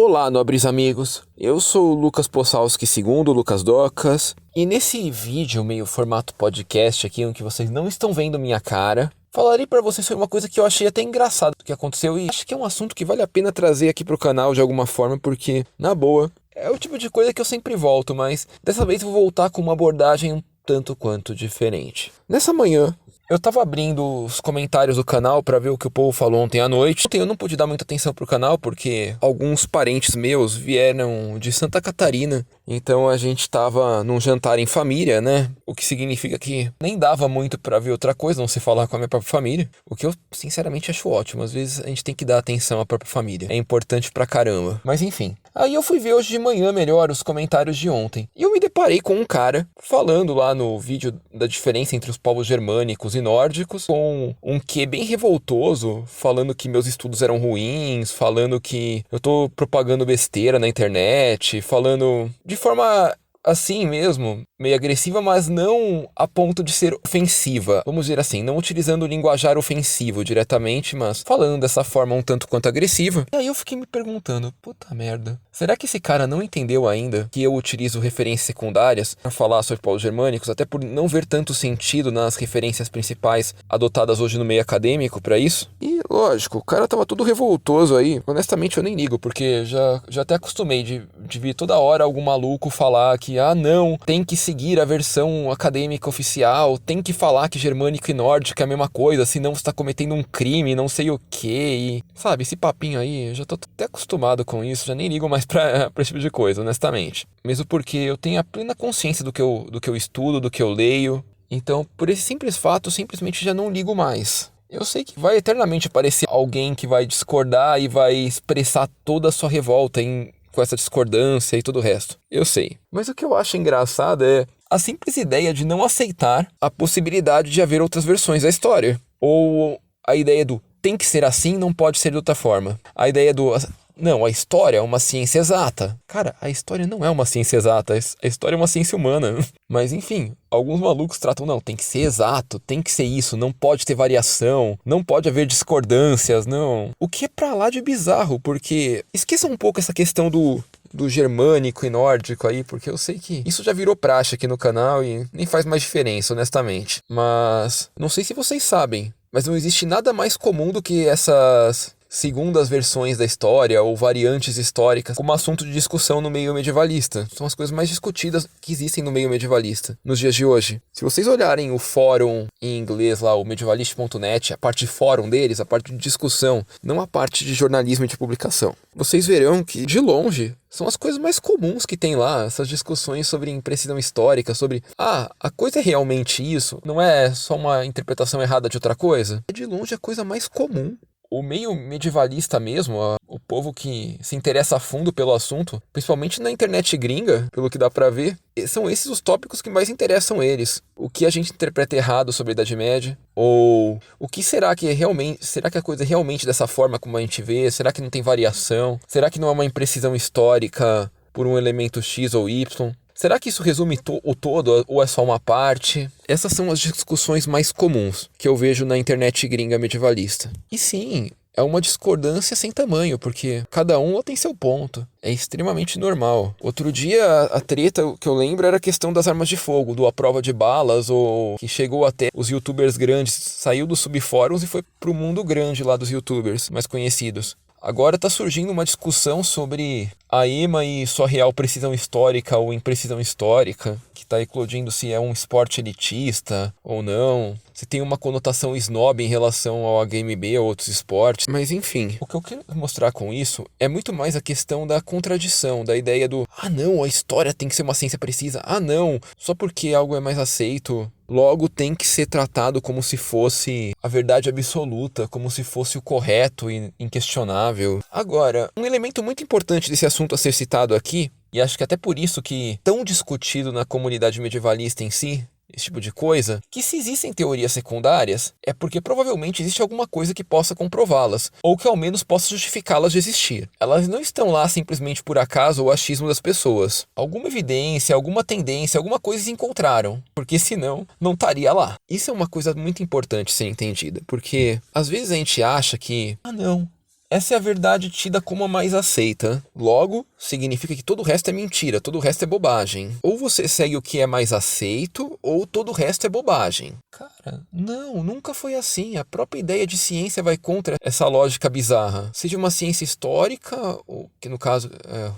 Olá, nobres amigos. Eu sou o Lucas Possalski II, Lucas Docas, e nesse vídeo meio formato podcast aqui, em que vocês não estão vendo minha cara, falarei pra vocês sobre uma coisa que eu achei até engraçado que aconteceu e acho que é um assunto que vale a pena trazer aqui pro canal de alguma forma, porque, na boa, é o tipo de coisa que eu sempre volto, mas dessa vez eu vou voltar com uma abordagem um tanto quanto diferente. Nessa manhã, eu tava abrindo os comentários do canal pra ver o que o povo falou ontem à noite. Ontem eu não pude dar muita atenção pro canal porque alguns parentes meus vieram de Santa Catarina. Então a gente tava num jantar em família, né? O que significa que nem dava muito pra ver outra coisa, não se falar com a minha própria família. O que eu sinceramente acho ótimo. Às vezes a gente tem que dar atenção à própria família. É importante pra caramba. Mas enfim. Aí eu fui ver hoje de manhã melhor os comentários de ontem. E eu me deparei com um cara falando lá no vídeo da diferença entre os povos germânicos e nórdicos, com um quê bem revoltoso, falando que meus estudos eram ruins, falando que eu tô propagando besteira na internet, falando de forma assim mesmo, meio agressiva, mas não a ponto de ser ofensiva. Vamos dizer assim, não utilizando o linguajar ofensivo diretamente, mas falando dessa forma um tanto quanto agressiva. E aí eu fiquei me perguntando, puta merda, será que esse cara não entendeu ainda que eu utilizo referências secundárias para falar sobre povos germânicos, até por não ver tanto sentido nas referências principais adotadas hoje no meio acadêmico para isso? E lógico, o cara tava todo revoltoso aí. Honestamente eu nem ligo, porque já até acostumei de vir toda hora algum maluco falar que não, tem que seguir a versão acadêmica oficial, tem que falar que germânico e nórdico é a mesma coisa, senão você tá cometendo um crime, não sei o quê, e sabe, esse papinho aí, eu já tô até acostumado com isso, já nem ligo mais pra esse tipo de coisa, honestamente. Mesmo porque eu tenho a plena consciência do que eu estudo, do que eu leio, então por esse simples fato, eu simplesmente já não ligo mais. Eu sei que vai eternamente aparecer alguém que vai discordar e vai expressar toda a sua revolta com essa discordância e todo o resto. Eu sei. Mas o que eu acho engraçado é a simples ideia de não aceitar a possibilidade de haver outras versões da história. Ou a ideia do tem que ser assim, não pode ser de outra forma. A ideia do não, a história é uma ciência exata. Cara, a história não é uma ciência exata, a história é uma ciência humana. Mas enfim, alguns malucos tratam, não, tem que ser exato, tem que ser isso, não pode ter variação, não pode haver discordâncias, não. O que é pra lá de bizarro, porque esqueça um pouco essa questão do germânico e nórdico aí, porque eu sei que isso já virou praxe aqui no canal e nem faz mais diferença, honestamente. Mas não sei se vocês sabem, mas não existe nada mais comum do que essas segundas versões da história ou variantes históricas como assunto de discussão no meio medievalista. São as coisas mais discutidas que existem no meio medievalista nos dias de hoje. Se vocês olharem o fórum em inglês lá, o medievalist.net, a parte de fórum deles, a parte de discussão, não a parte de jornalismo e de publicação, vocês verão que, de longe, são as coisas mais comuns que tem lá, essas discussões sobre imprecisão histórica, sobre, a coisa é realmente isso, não é só uma interpretação errada de outra coisa. É de longe a coisa mais comum. O meio medievalista mesmo, o povo que se interessa a fundo pelo assunto, principalmente na internet gringa, pelo que dá pra ver, são esses os tópicos que mais interessam eles. O que a gente interpreta errado sobre a Idade Média, ou o que será que a coisa é realmente dessa forma como a gente vê? Será que não tem variação? Será que não é uma imprecisão histórica por um elemento X ou Y? Será que isso resume o todo ou é só uma parte? Essas são as discussões mais comuns que eu vejo na internet gringa medievalista. E sim, é uma discordância sem tamanho, porque cada um tem seu ponto. É extremamente normal. Outro dia, a treta que eu lembro era a questão das armas de fogo, do à prova de balas, ou que chegou até os youtubers grandes, saiu dos subfóruns e foi pro mundo grande lá dos youtubers mais conhecidos. Agora está surgindo uma discussão sobre a EMA e sua real precisão histórica ou imprecisão histórica, que está eclodindo se é um esporte elitista ou não, se tem uma conotação snob em relação ao HMB ou outros esportes. Mas enfim, o que eu quero mostrar com isso é muito mais a questão da contradição, da ideia do não, a história tem que ser uma ciência precisa, não, só porque algo é mais aceito, logo tem que ser tratado como se fosse a verdade absoluta, como se fosse o correto e inquestionável. Agora, um elemento muito importante desse assunto a ser citado aqui, e acho que até por isso que tão discutido na comunidade medievalista em si, esse tipo de coisa, que se existem teorias secundárias, é porque provavelmente existe alguma coisa que possa comprová-las, ou que ao menos possa justificá-las de existir. Elas não estão lá simplesmente por acaso ou achismo das pessoas. Alguma evidência, alguma tendência, alguma coisa se encontraram, porque senão não estaria lá. Isso é uma coisa muito importante ser entendida, porque às vezes a gente acha que, não, essa é a verdade tida como a mais aceita. Logo, significa que todo o resto é mentira, todo o resto é bobagem. Ou você segue o que é mais aceito, ou todo o resto é bobagem. Cara, não, nunca foi assim. A própria ideia de ciência vai contra essa lógica bizarra. Seja uma ciência histórica, ou que no caso é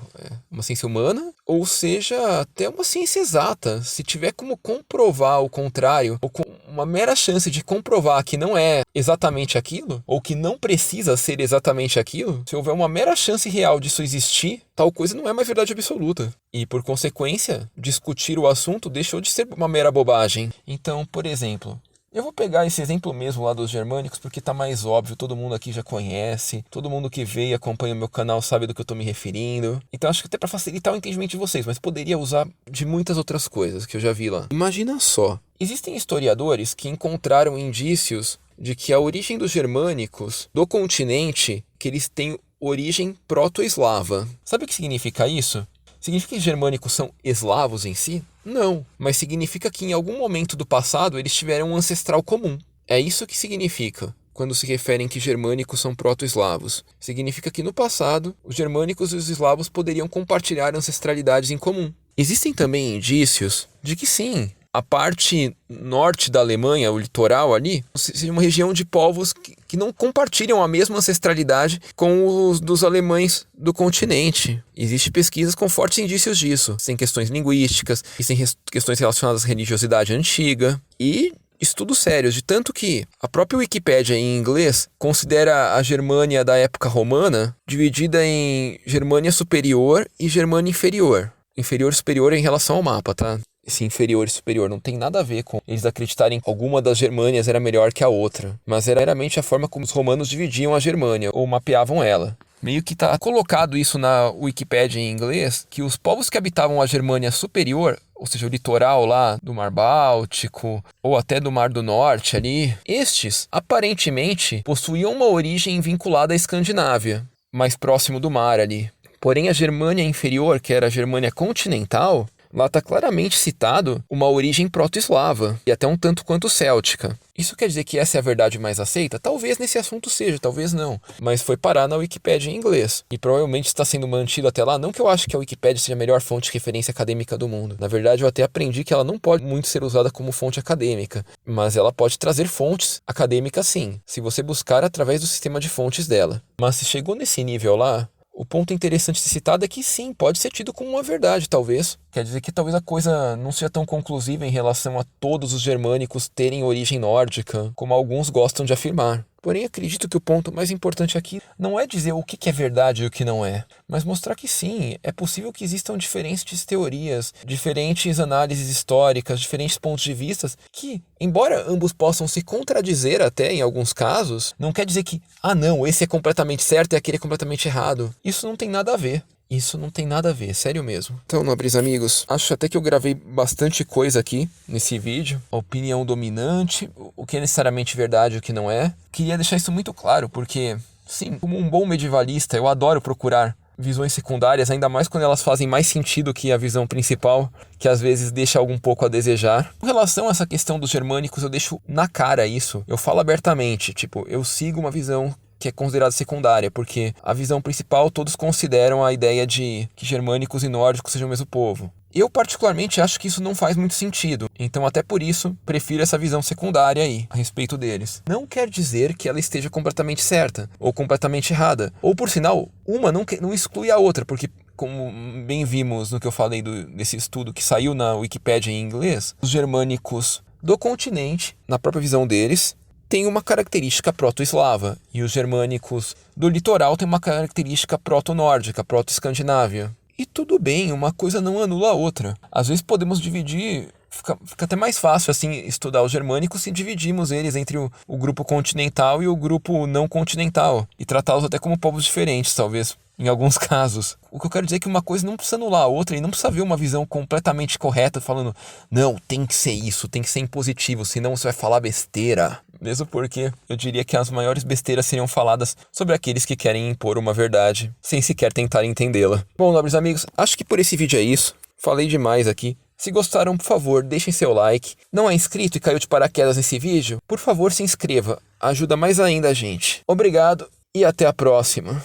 uma ciência humana, ou seja até uma ciência exata. Se tiver como comprovar o contrário, ou com uma mera chance de comprovar que não é exatamente aquilo, ou que não precisa ser exatamente aquilo, se houver uma mera chance real disso existir, tal coisa não é mais verdade absoluta. E, por consequência, discutir o assunto deixou de ser uma mera bobagem. Então, por exemplo, eu vou pegar esse exemplo mesmo lá dos germânicos porque tá mais óbvio, todo mundo aqui já conhece, todo mundo que vê e acompanha o meu canal sabe do que eu tô me referindo. Então acho que até para facilitar o entendimento de vocês, mas poderia usar de muitas outras coisas que eu já vi lá. Imagina só, existem historiadores que encontraram indícios de que a origem dos germânicos do continente, que eles têm origem proto-eslava. Sabe o que significa isso? Significa que os germânicos são eslavos em si? Não, mas significa que em algum momento do passado eles tiveram um ancestral comum. É isso que significa quando se referem que germânicos são proto-eslavos. Significa que no passado, os germânicos e os eslavos poderiam compartilhar ancestralidades em comum. Existem também indícios de que sim, a parte norte da Alemanha, o litoral ali, seja uma região de povos que não compartilham a mesma ancestralidade com os dos alemães do continente. Existem pesquisas com fortes indícios disso. Tem questões linguísticas, tem questões relacionadas à religiosidade antiga e estudos sérios, de tanto que a própria Wikipédia em inglês considera a Germânia da época romana dividida em Germânia Superior e Germânia Inferior. Inferior e superior em relação ao mapa, tá? Esse inferior e superior não tem nada a ver com eles acreditarem que alguma das Germânias era melhor que a outra, mas era meramente a forma como os romanos dividiam a Germânia, ou mapeavam ela. Meio que está colocado isso na Wikipédia em inglês, que os povos que habitavam a Germânia Superior, ou seja, o litoral lá do Mar Báltico, ou até do Mar do Norte ali, estes aparentemente possuíam uma origem vinculada à Escandinávia, mais próximo do mar ali. Porém, a Germânia Inferior, que era a Germânia continental, lá está claramente citado uma origem proto-eslava e até um tanto quanto céltica. Isso quer dizer que essa é a verdade mais aceita? Talvez nesse assunto seja, talvez não. Mas foi parar na Wikipédia em inglês. E provavelmente está sendo mantido até lá. Não que eu acho que a Wikipédia seja a melhor fonte de referência acadêmica do mundo. Na verdade, eu até aprendi que ela não pode muito ser usada como fonte acadêmica. Mas ela pode trazer fontes acadêmicas sim, se você buscar através do sistema de fontes dela. Mas se chegou nesse nível lá, o ponto interessante de ser citado é que sim, pode ser tido como uma verdade, talvez. Quer dizer que talvez a coisa não seja tão conclusiva em relação a todos os germânicos terem origem nórdica, como alguns gostam de afirmar. Porém, acredito que o ponto mais importante aqui não é dizer o que é verdade e o que não é, mas mostrar que sim, é possível que existam diferentes teorias, diferentes análises históricas, diferentes pontos de vista, que, embora ambos possam se contradizer até em alguns casos, não quer dizer que, não, esse é completamente certo e aquele é completamente errado. Isso não tem nada a ver. Isso não tem nada a ver, sério mesmo. Então, nobres amigos, acho até que eu gravei bastante coisa aqui nesse vídeo. A opinião dominante, o que é necessariamente verdade e o que não é. Queria deixar isso muito claro, porque, sim, como um bom medievalista, eu adoro procurar visões secundárias, ainda mais quando elas fazem mais sentido que a visão principal, que às vezes deixa algo um pouco a desejar. Com relação a essa questão dos germânicos, eu deixo na cara isso. Eu falo abertamente, eu sigo uma visão que é considerada secundária, porque a visão principal todos consideram a ideia de que germânicos e nórdicos sejam o mesmo povo. Eu particularmente acho que isso não faz muito sentido, então até por isso prefiro essa visão secundária aí, a respeito deles. Não quer dizer que ela esteja completamente certa, ou completamente errada, ou por sinal, uma não exclui a outra, porque como bem vimos no que eu falei desse estudo que saiu na Wikipédia em inglês, os germânicos do continente, na própria visão deles, tem uma característica proto-eslava, e os germânicos do litoral têm uma característica proto-nórdica, proto-escandinávia. E tudo bem, uma coisa não anula a outra. Às vezes podemos dividir, fica até mais fácil assim estudar os germânicos se dividimos eles entre o grupo continental e o grupo não continental, e tratá-los até como povos diferentes, talvez, em alguns casos. O que eu quero dizer é que uma coisa não precisa anular a outra e não precisa haver uma visão completamente correta falando não, tem que ser isso, tem que ser impositivo, senão você vai falar besteira. Mesmo porque eu diria que as maiores besteiras seriam faladas sobre aqueles que querem impor uma verdade, sem sequer tentar entendê-la. Bom, nobres amigos, acho que por esse vídeo é isso. Falei demais aqui. Se gostaram, por favor, deixem seu like. Não é inscrito e caiu de paraquedas nesse vídeo? Por favor, se inscreva. Ajuda mais ainda a gente. Obrigado e até a próxima.